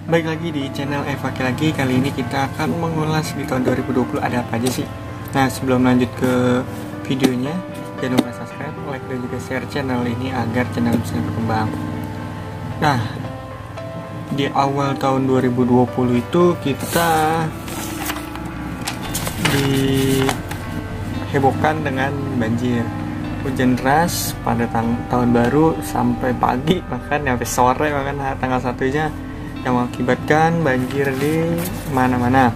Baik lagi di channel Evaki lagi. Kali ini kita akan mengulas di tahun 2020 ada apa aja sih. Nah, sebelum lanjut ke videonya, jangan lupa subscribe, like, dan juga share channel ini agar channel bisa berkembang. Nah, di awal tahun 2020 itu kita dihebohkan dengan banjir, hujan deras pada tahun baru sampai pagi, bahkan sampai sore, bahkan tanggal 1-nya, yang mengakibatkan banjir di mana-mana,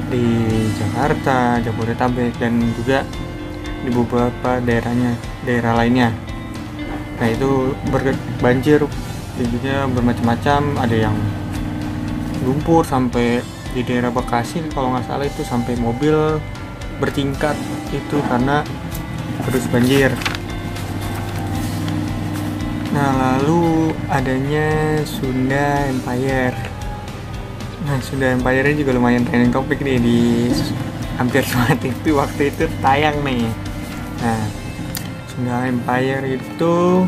di Jakarta, Jabodetabek, dan juga di beberapa daerah lainnya. Nah, itu banjir juga bermacam-macam, ada yang lumpur sampai di daerah Bekasi kalau nggak salah, itu sampai mobil bertingkat itu karena terus banjir. Nah, lalu adanya Sunda Empire. Nah, Sunda Empire ini juga lumayan trending topik nih di hampir semua itu waktu itu tayang nih. Nah, Sunda Empire itu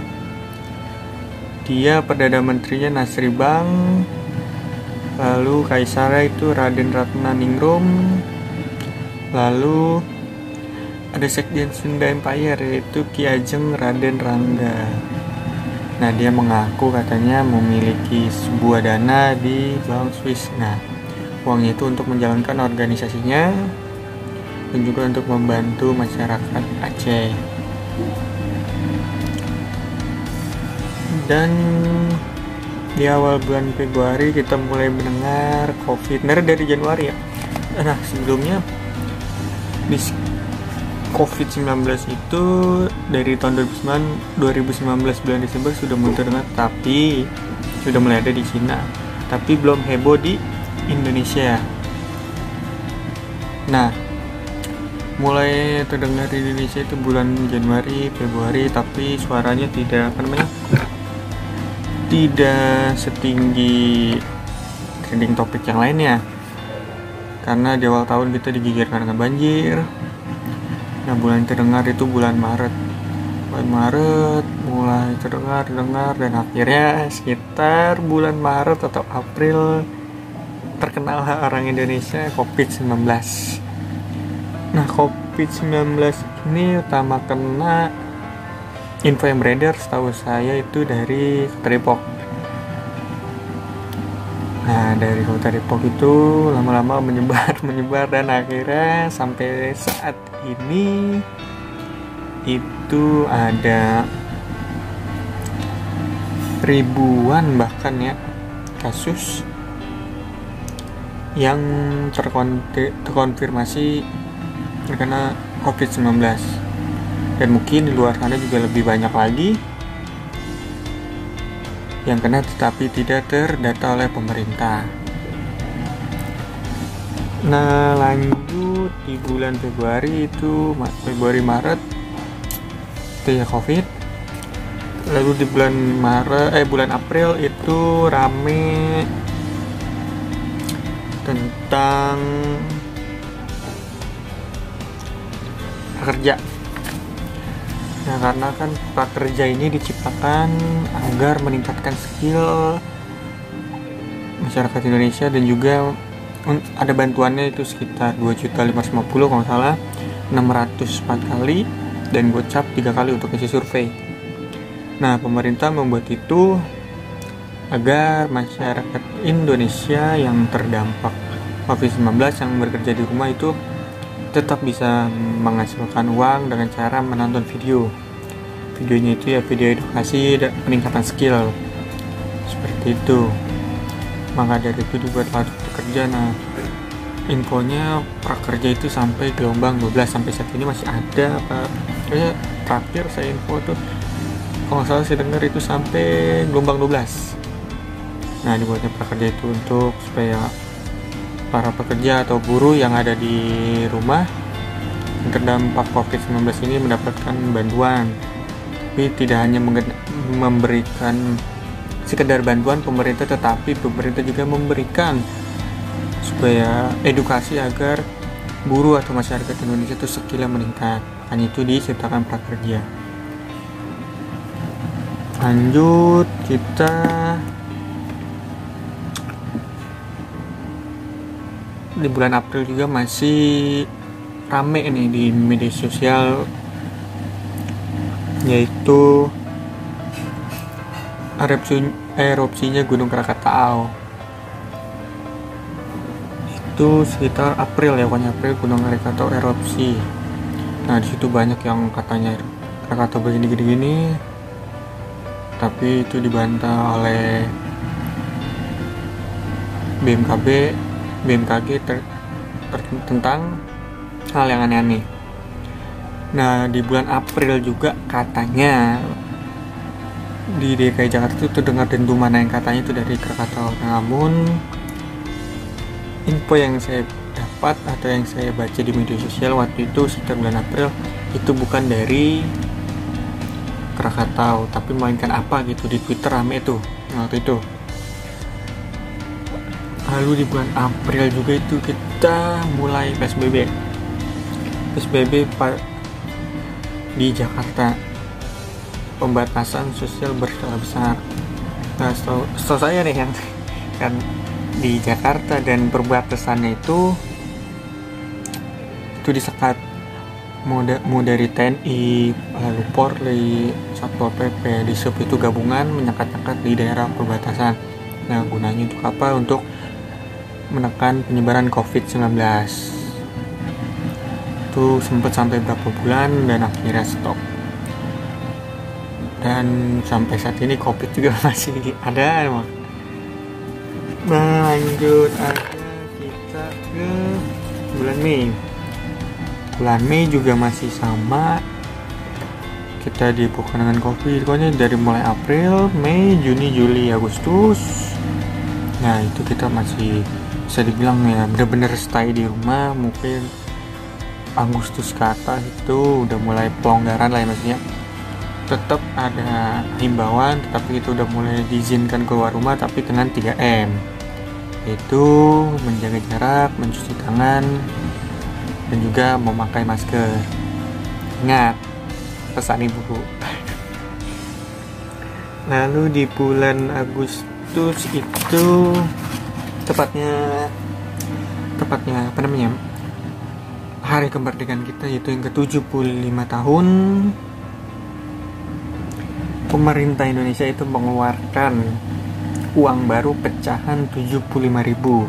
dia Perdana Menterinya Nasri Bang, lalu Kaisarnya itu Raden Ratnaningrum, lalu ada Sekjen Sunda Empire yaitu Ki Ajeng Raden Rangga. Nah, dia mengaku katanya memiliki sebuah dana di Bank Swiss. Nah, uangnya itu untuk menjalankan organisasinya dan juga untuk membantu masyarakat Aceh. Dan di awal bulan Februari kita mulai mendengar COVID. Dari Januari ya. Nah, sebelumnya di COVID-19 itu dari tahun 2019 bulan Desember sudah mulai terdengar, tapi sudah mulai ada di Cina, tapi belum heboh di Indonesia. Nah, mulai terdengar di Indonesia itu bulan Januari, Februari, tapi suaranya tidak setinggi trending topik yang lainnya, karena di awal tahun kita digigirkan dengan banjir. Nah, bulan terdengar itu bulan Maret mulai terdengar, dan akhirnya sekitar bulan Maret atau April terkenal orang Indonesia COVID-19. Nah, COVID-19 ini utama kena info yang beredar setahu saya itu dari Kota Depok. Nah, dari Kota Depok itu lama-lama menyebar dan akhirnya sampai saat ini itu ada ribuan bahkan ya kasus yang terkonfirmasi terkena COVID-19, dan mungkin di luar sana juga lebih banyak lagi yang kena tetapi tidak terdata oleh pemerintah. Nah, lanjut di bulan Februari itu Maret itu ya COVID. Lalu di bulan April itu rame tentang pekerja. Nah, karena kan prakerja ini diciptakan agar meningkatkan skill masyarakat Indonesia, dan juga ada bantuannya itu sekitar 2.550.000 kalau salah, 604 kali, dan gocap 3 kali untuk isi survei. Nah, pemerintah membuat itu agar masyarakat Indonesia yang terdampak COVID-19 yang bekerja di rumah itu tetap bisa menghasilkan uang dengan cara menonton videonya itu ya video edukasi dan peningkatan skill seperti itu. Maka dari itu dibuat lalu pekerja. Nah, infonya prakerja itu sampai gelombang 12, sampai saat ini masih ada apa kayaknya terakhir saya info tuh kalau nggak salah saya dengar itu sampai gelombang 12. Nah, dibuatnya prakerja itu untuk supaya para pekerja atau buruh yang ada di rumah yang terdampak COVID-19 ini mendapatkan bantuan. Tapi tidak hanya memberikan sekedar bantuan pemerintah, tetapi pemerintah juga memberikan supaya edukasi agar buruh atau masyarakat Indonesia itu skillnya meningkat. Hanya itu diciptakan prakerja. Lanjut kita di bulan April juga masih rame nih di media sosial, yaitu erupsinya Gunung Krakatau. Itu sekitar April ya, pokoknya April Gunung Krakatau erupsi. Nah di situ banyak yang katanya Krakatau begini-gini, tapi itu dibantah oleh BMKG tentang hal yang aneh-aneh. Nah di bulan April juga katanya di DKI Jakarta itu terdengar dentuman yang katanya itu dari Krakatau. Namun info yang saya dapat atau yang saya baca di media sosial waktu itu sekitar bulan April itu bukan dari Krakatau, tapi melainkan apa gitu. Di Twitter rame itu waktu itu. Lalu di bulan April juga itu kita mulai PSBB di Jakarta, pembatasan sosial berskala besar. Nah setahu saya nih yang kan di Jakarta dan perbatasannya itu disekat mau dari TNI, lalu Polri, Satpol PP, di sub itu gabungan menyekat-nyekat di daerah perbatasan. Nah gunanya untuk apa? Untuk menekan penyebaran COVID-19. Itu sempat sampai berapa bulan dan akhirnya stop. Dan sampai saat ini COVID juga masih ada emang. Nah lanjut aja kita ke bulan Mei. Bulan Mei juga masih sama, kita dihebohkan dengan COVID. Pokoknya dari mulai April, Mei, Juni, Juli, Agustus. Nah itu kita masih bisa dibilang ya bener-bener stay di rumah. Mungkin Agustus ke atas itu udah mulai pelonggaran lah ya, maksudnya tetap ada himbauan, tetapi itu udah mulai diizinkan keluar rumah tapi dengan 3M, yaitu menjaga jarak, mencuci tangan, dan juga memakai masker. Ingat pesan ibu. Lalu di bulan Agustus itu tepatnya apa namanya, hari kemerdekaan kita, yaitu yang ke-75 tahun. Pemerintah Indonesia itu mengeluarkan uang baru pecahan 75.000.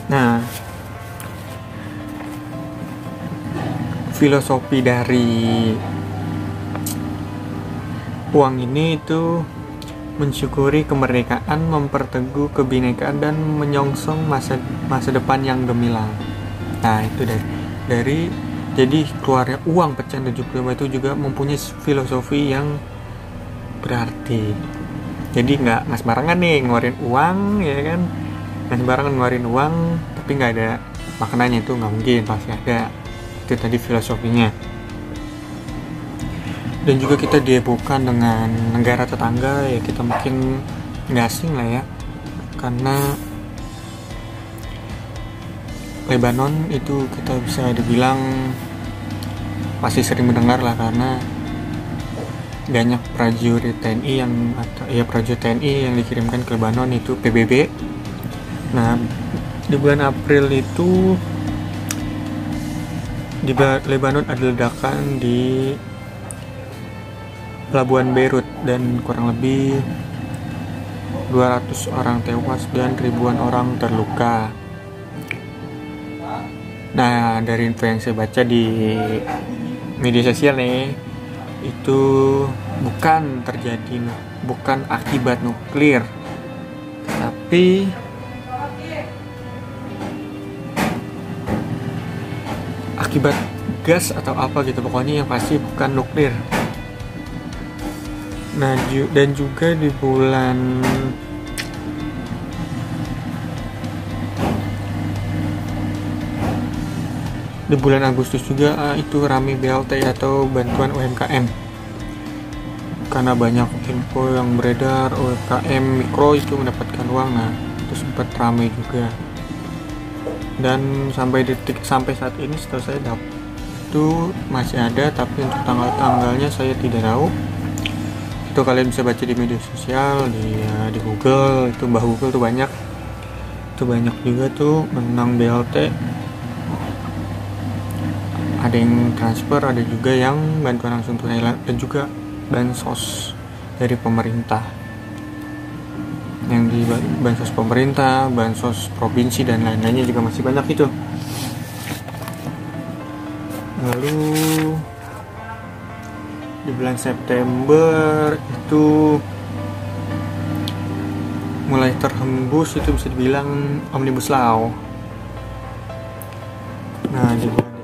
Nah filosofi dari uang ini itu mensyukuri kemerdekaan, memperteguh kebinekaan, dan menyongsong masa depan yang gemilang. Nah itu dari jadi keluarnya uang pecahan 75 itu juga mempunyai filosofi yang berarti. Jadi nggak sembarangan nih ngeluarin uang, ya kan? Nggak sembarangan ngeluarin uang tapi nggak ada maknanya, itu nggak mungkin, pasti ada. Itu tadi filosofinya. Dan juga kita dihebohkan dengan negara tetangga, ya kita mungkin nggak asing lah ya, karena Lebanon itu kita bisa dibilang pasti sering mendengar lah, karena banyak prajurit TNI yang dikirimkan ke Lebanon, itu PBB. Nah di bulan April itu di Lebanon ada ledakan di Pelabuhan Beirut dan kurang lebih 200 orang tewas dan ribuan orang terluka. Nah dari info yang saya baca di media sosial nih, itu bukan akibat nuklir, tapi akibat gas atau apa gitu, pokoknya yang pasti bukan nuklir. Nah dan juga di bulan Agustus juga itu rame BLT atau bantuan UMKM, karena banyak info yang beredar UMKM mikro itu mendapatkan uang. Nah itu sempat rame juga, dan sampai saat ini setahu saya itu masih ada, tapi untuk tanggalnya saya tidak tahu. Itu kalian bisa baca di media sosial, di Google, itu Mbah Google tuh banyak itu banyak juga tuh menang BLT, ada yang transfer, ada juga yang bantuan langsung tunai dan juga bansos dari pemerintah, yang di bansos pemerintah, bansos provinsi dan lain-lainnya juga masih banyak itu. Lalu di bulan September itu mulai terhembus, itu bisa dibilang Omnibus Law. Nah di bulan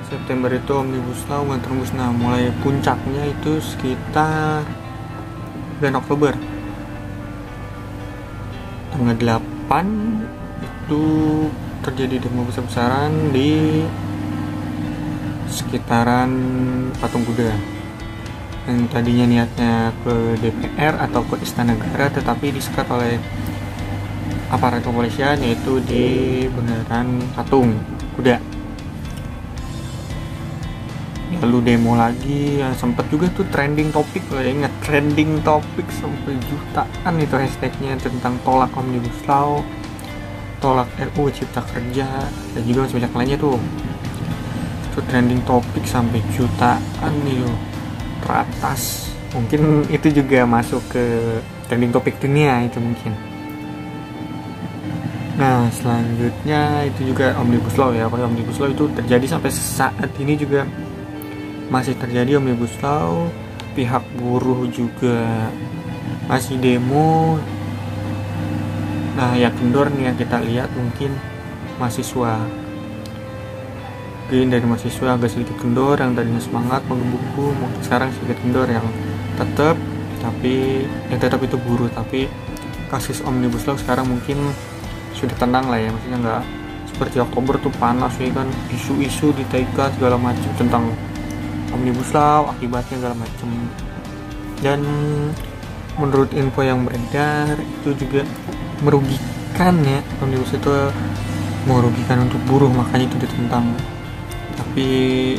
September itu Omnibus Law mulai terhembus. Nah mulai puncaknya itu sekitar bulan Oktober tanggal 8 itu terjadi demo besar-besaran di sekitaran Patung Kuda, yang tadinya niatnya ke DPR atau ke Istana Negara, tetapi disekat oleh aparat kepolisian, yaitu di bundaran Patung Kuda. Lalu demo lagi, ya, sempat juga tuh trending topik, ingat trending topik sampai jutaan itu hashtagnya tentang tolak Omnibus Law, tolak RUU Cipta Kerja, dan juga masih banyak lainnya tuh. Itu trending topik sampai jutaan nih loh, teratas. Mungkin itu juga masuk ke trending topik dunia itu mungkin. Nah selanjutnya itu juga Omnibus Law ya. Kalau Omnibus Law itu terjadi sampai saat ini juga masih terjadi Omnibus Law. Pihak buruh juga masih demo. Nah ya kendor nih yang kita lihat, mungkin mahasiswa dari mahasiswa agak sedikit kendor, yang tadinya semangat menggebu-gebu mungkin sekarang sedikit kendor, yang tetap itu buruh, tapi kasus Omnibus Law sekarang mungkin sudah tenang lah ya, maksudnya nggak seperti Oktober tuh panas ya kan, isu-isu di TK segala macam tentang Omnibus Law, akibatnya segala macam. Dan menurut info yang beredar itu juga merugikan ya, Omnibus itu merugikan untuk buruh, makanya itu ditentang. Tapi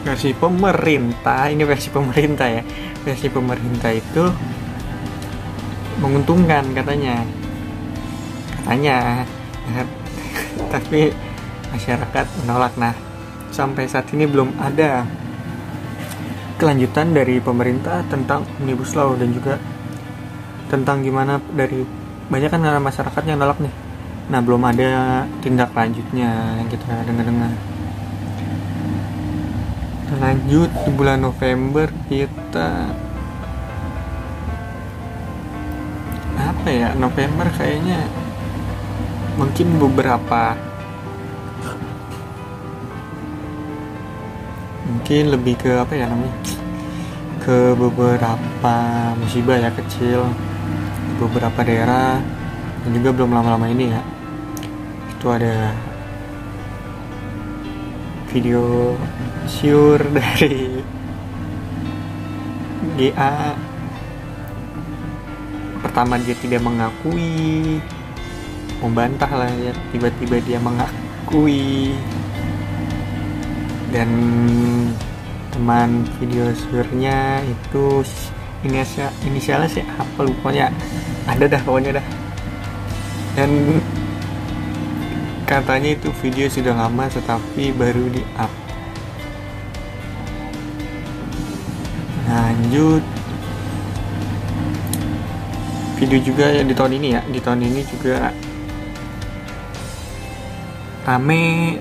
versi pemerintah, ini versi pemerintah ya, versi pemerintah itu menguntungkan katanya ya, tapi masyarakat menolak. Nah sampai saat ini belum ada kelanjutan dari pemerintah tentang Omnibus Law, dan juga tentang gimana dari banyak kan masyarakat yang nolak nih. Nah belum ada tindak lanjutnya yang kita dengar-dengar. Lanjut di bulan November kita apa ya, November kayaknya mungkin lebih ke apa ya namanya, ke beberapa musibah ya kecil di beberapa daerah. Dan juga belum lama-lama ini ya, itu ada video syur dari GA. Pertama dia tidak mengakui, membantah lah ya, tiba-tiba dia mengakui, dan teman video syurnya itu inisialnya sih apa lupanya, ada dah pokoknya dah. Dan katanya itu video sudah lama tetapi baru di-up. Lanjut video juga ya di tahun ini ya, di tahun ini juga rame.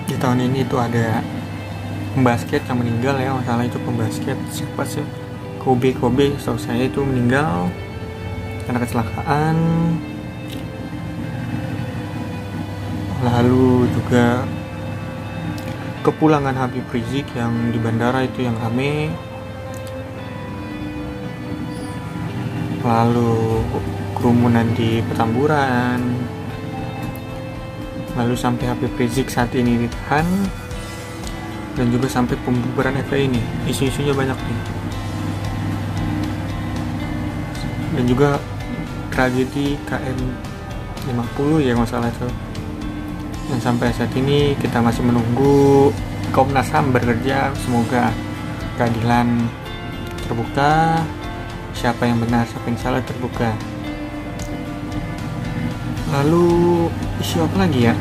Di tahun ini itu ada pembasket yang meninggal ya, masalah itu pembasket siapa sih, Kobe setahu saya itu meninggal karena kecelakaan. Lalu juga kepulangan Habib Rizik yang di bandara itu yang rame. Lalu kerumunan di Petamburan. Lalu sampai Habib Rizik saat ini ditahan. Dan juga sampai pembubaran FPI ini. Isu-isunya banyak nih. Dan juga tragedi KM 50 ya masalah itu. Dan sampai saat ini kita masih menunggu Komnas HAM bekerja. Semoga keadilan terbuka, siapa yang benar siapa yang salah terbuka. Lalu isu apa lagi ya?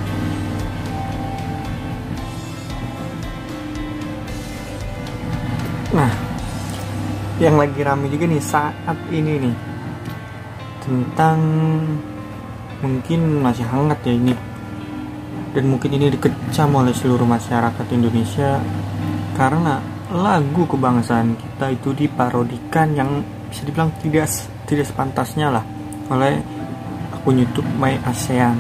Nah, yang lagi rame juga nih saat ini nih, tentang, mungkin masih hangat ya ini, dan mungkin ini dikecam oleh seluruh masyarakat Indonesia karena lagu kebangsaan kita itu diparodikan yang bisa dibilang tidak sepantasnya lah oleh akun YouTube My ASEAN.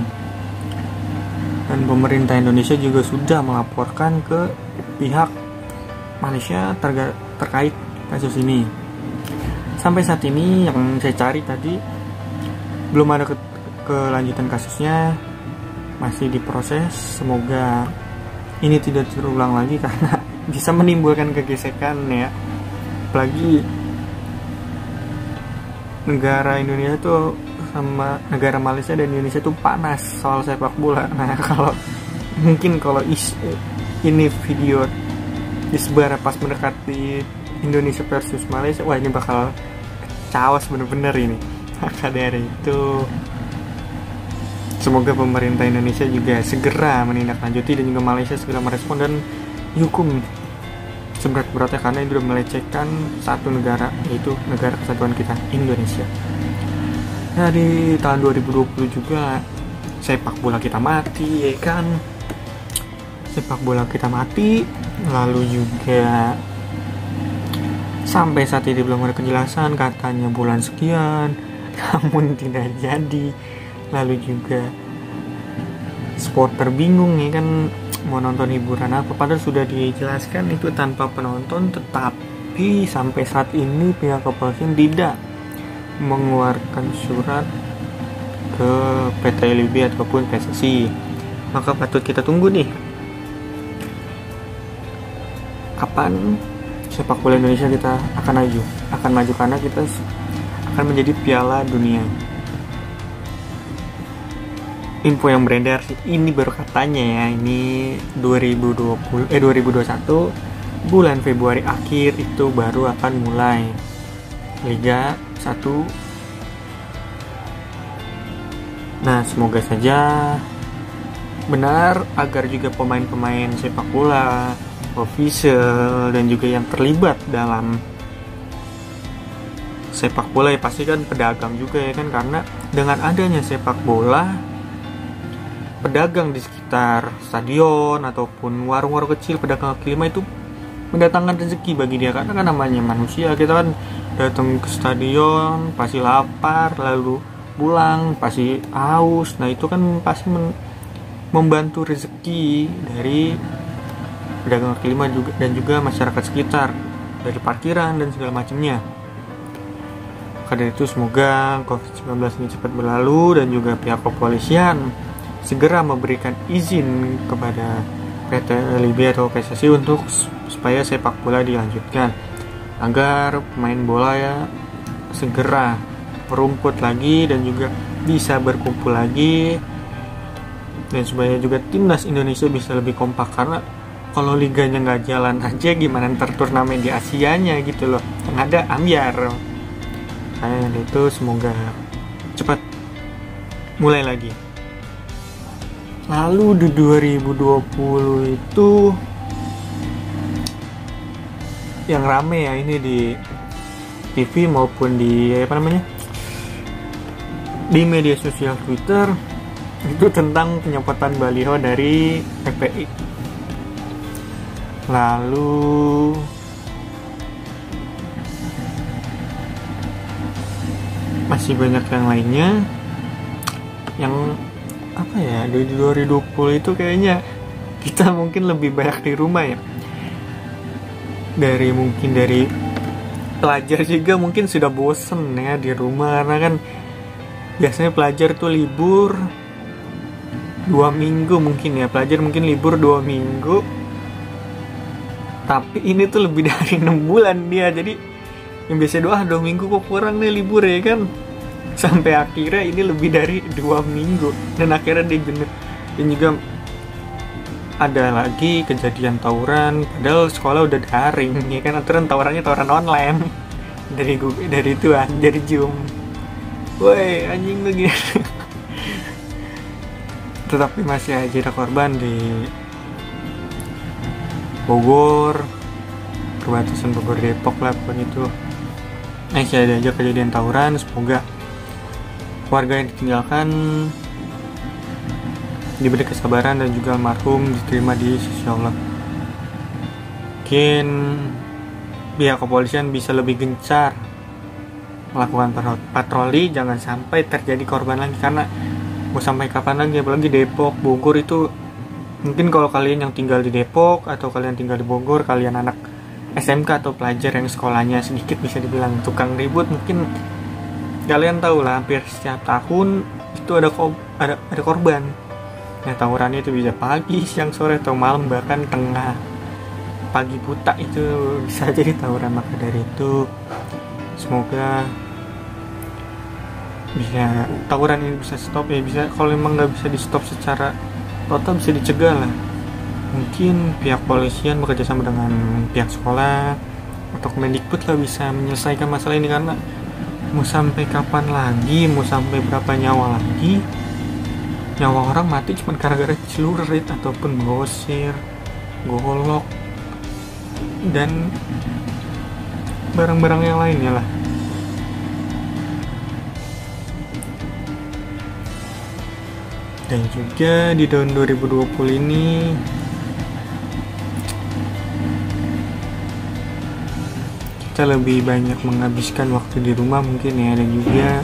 Dan pemerintah Indonesia juga sudah melaporkan ke pihak Malaysia terkait kasus ini. Sampai saat ini yang saya cari tadi belum ada kelanjutan kasusnya, masih diproses. Semoga ini tidak terulang lagi karena bisa menimbulkan kegesekan ya. Apalagi negara Indonesia tuh sama negara Malaysia dan Indonesia tuh panas soal sepak bola. Nah, kalau ini video disebar pas mendekati Indonesia versus Malaysia, wah ini bakal caos bener-bener ini. Maka dari itu semoga pemerintah Indonesia juga segera menindaklanjuti dan juga Malaysia segera merespon dan dihukum seberat-beratnya karena itu sudah melecehkan satu negara, yaitu negara kesatuan kita, Indonesia. Nah, di tahun 2020 juga sepak bola kita mati, ya kan? Sepak bola kita mati, lalu juga sampai saat ini belum ada kejelasan, katanya bulan sekian, namun tidak jadi. Lalu juga supporter bingung ya kan, mau nonton hiburan apa, padahal sudah dijelaskan itu tanpa penonton, tetapi sampai saat ini pihak kepolisian tidak mengeluarkan surat ke PT LIB ataupun PSSI. Maka patut kita tunggu nih, kapan sepak bola Indonesia kita akan maju karena kita akan menjadi Piala Dunia. Info yang beredar sih, ini baru katanya ya, ini 2021 bulan Februari akhir itu baru akan mulai Liga 1. Nah, semoga saja benar agar juga pemain-pemain sepak bola, official dan juga yang terlibat dalam sepak bola ya pasti kan pedagang juga ya kan, karena dengan adanya sepak bola, pedagang di sekitar stadion ataupun warung-warung kecil, pedagang kaki lima itu mendatangkan rezeki bagi dia, karena kan namanya manusia, kita kan datang ke stadion pasti lapar, lalu pulang pasti haus. Nah, itu kan pasti membantu rezeki dari pedagang kaki lima juga dan juga masyarakat sekitar dari parkiran dan segala macamnya. Karena itu semoga COVID-19 ini cepat berlalu dan juga pihak kepolisian segera memberikan izin kepada PT LIB atau PSSI untuk supaya sepak bola dilanjutkan agar pemain bola ya segera merumput lagi dan juga bisa berkumpul lagi, dan supaya juga timnas Indonesia bisa lebih kompak, karena kalau liganya nggak jalan aja gimana ntar turnamen di Asianya gitu loh, yang ada ambiar. Kayak itu semoga cepat mulai lagi. Lalu di 2020 itu yang rame ya ini di TV maupun di di media sosial Twitter itu tentang penyepotan baliho dari FPI. Lalu masih banyak yang lainnya yang apa ya, di 2020 itu kayaknya kita mungkin lebih banyak di rumah ya. Dari pelajar juga mungkin sudah bosen ya di rumah, karena kan biasanya pelajar tuh libur 2 minggu mungkin ya, pelajar mungkin libur 2 minggu, tapi ini tuh lebih dari 6 bulan dia. Jadi yang biasanya 2 minggu kok kurang nih libur ya kan, sampai akhirnya ini lebih dari 2 minggu, dan akhirnya dia jenuh. Dan juga ada lagi kejadian tawuran padahal sekolah udah daring ya kan, aturan tawurannya tawuran online dari Zoom. Woi anjing lagi. tetapi masih aja ada korban di Bogor, perbatasan Bogor Depok lah begitu. Masih ada aja kejadian tawuran. Semoga warga yang ditinggalkan diberi kesabaran dan juga almarhum diterima di sisi Allah. Mungkin pihak kepolisian bisa lebih gencar melakukan patroli, jangan sampai terjadi korban lagi, karena mau sampai kapan lagi, apalagi Depok, Bogor itu. Mungkin kalau kalian yang tinggal di Depok atau kalian tinggal di Bogor, kalian anak SMK atau pelajar yang sekolahnya sedikit bisa dibilang tukang ribut, mungkin kalian tahu lah, hampir setiap tahun itu ada korban. Nah, tawurannya itu bisa pagi, siang, sore, atau malam, bahkan tengah pagi buta itu bisa jadi tawuran. Maka dari itu semoga bisa tawuran ini bisa stop ya. Bisa, kalau memang nggak bisa di stop secara total, bisa dicegah lah. Mungkin pihak polisian bekerjasama dengan pihak sekolah atau Kemendikbud lah bisa menyelesaikan masalah ini, karena mau sampai kapan lagi, mau sampai berapa nyawa lagi, nyawa orang mati cuma gara-gara celurit ataupun gosir, golok, dan barang-barang yang lainnya lah. Dan juga di tahun 2020 ini kita lebih banyak menghabiskan waktu di rumah mungkin ya. Dan juga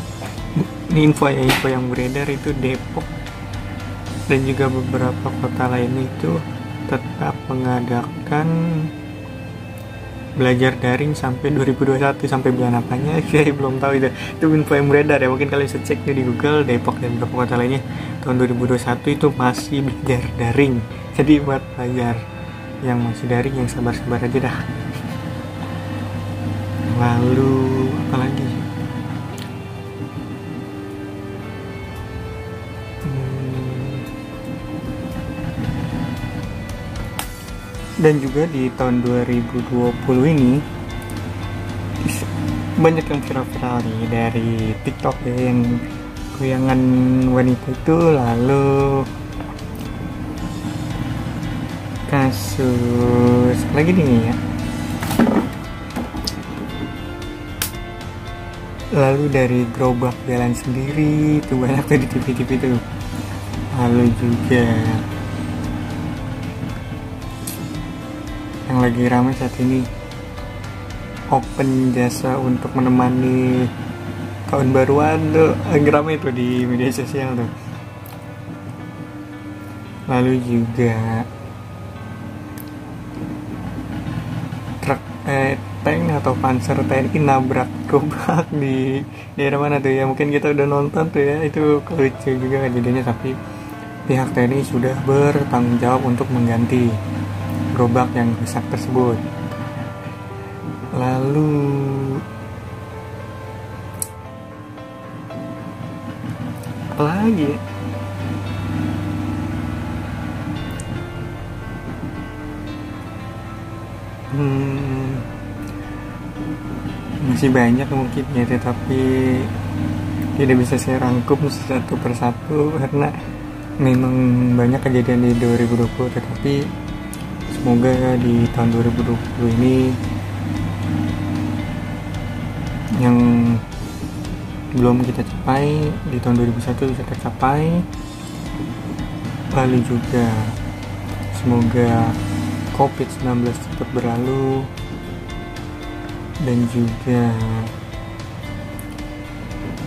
ini info yang beredar itu Depok dan juga beberapa kota lainnya itu tetap mengadakan belajar daring sampai 2021, sampai bulan apanya saya belum tahu. Itu info yang beredar ya, mungkin kalian bisa cek di Google. Depok dan beberapa kota lainnya tahun 2021 itu masih belajar daring. Jadi buat belajar yang masih daring, yang sabar-sabar aja dah. Lalu apa lagi? Dan juga di tahun 2020 ini banyak yang viral-viral nih dari TikTok ya, yang goyangan wanita itu. Lalu kasus lagi nih ya, lalu dari gerobak jalan sendiri itu banyak tuh di TV-TV tuh. Lalu juga yang lagi ramai saat ini, open jasa untuk menemani tahun baruan tuh lagi ramai tuh di media sosial tuh. Lalu juga truk tank atau Panzer TNI nabrak gerobak di daerah mana tuh ya, mungkin kita udah nonton tuh ya, itu lucu juga kejadiannya. Tapi pihak TNI sudah bertanggung jawab untuk mengganti gerobak yang rusak tersebut. Lalu apa lagi ya? Masih banyak mungkin ya, tetapi tidak bisa saya rangkum satu persatu karena memang banyak kejadian di 2020. Tetapi semoga di tahun 2020 ini yang belum kita capai di tahun 2021 bisa tercapai. Lalu juga semoga COVID-19 cepat berlalu. Dan juga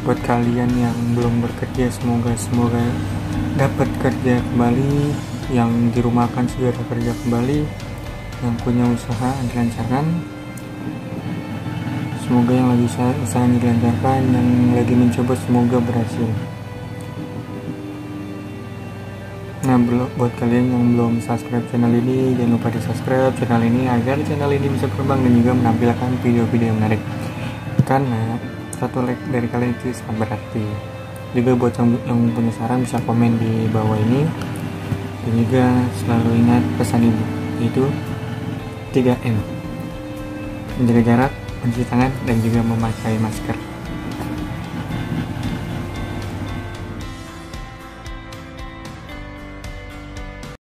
buat kalian yang belum bekerja, semoga dapat kerja kembali. Yang dirumahkan segera kerja kembali. Yang punya usaha dilancarkan. Semoga yang lagi usahanya dilancarkan, yang lagi mencoba semoga berhasil. Nah, buat kalian yang belum subscribe channel ini, jangan lupa di subscribe channel ini agar channel ini bisa berkembang dan juga menampilkan video-video yang menarik, karena satu like dari kalian itu sangat berarti. Juga buat yang punya saran bisa komen di bawah ini. Dan juga selalu ingat pesan ibu, yaitu 3M: menjaga jarak, mencuci tangan, dan juga memakai masker.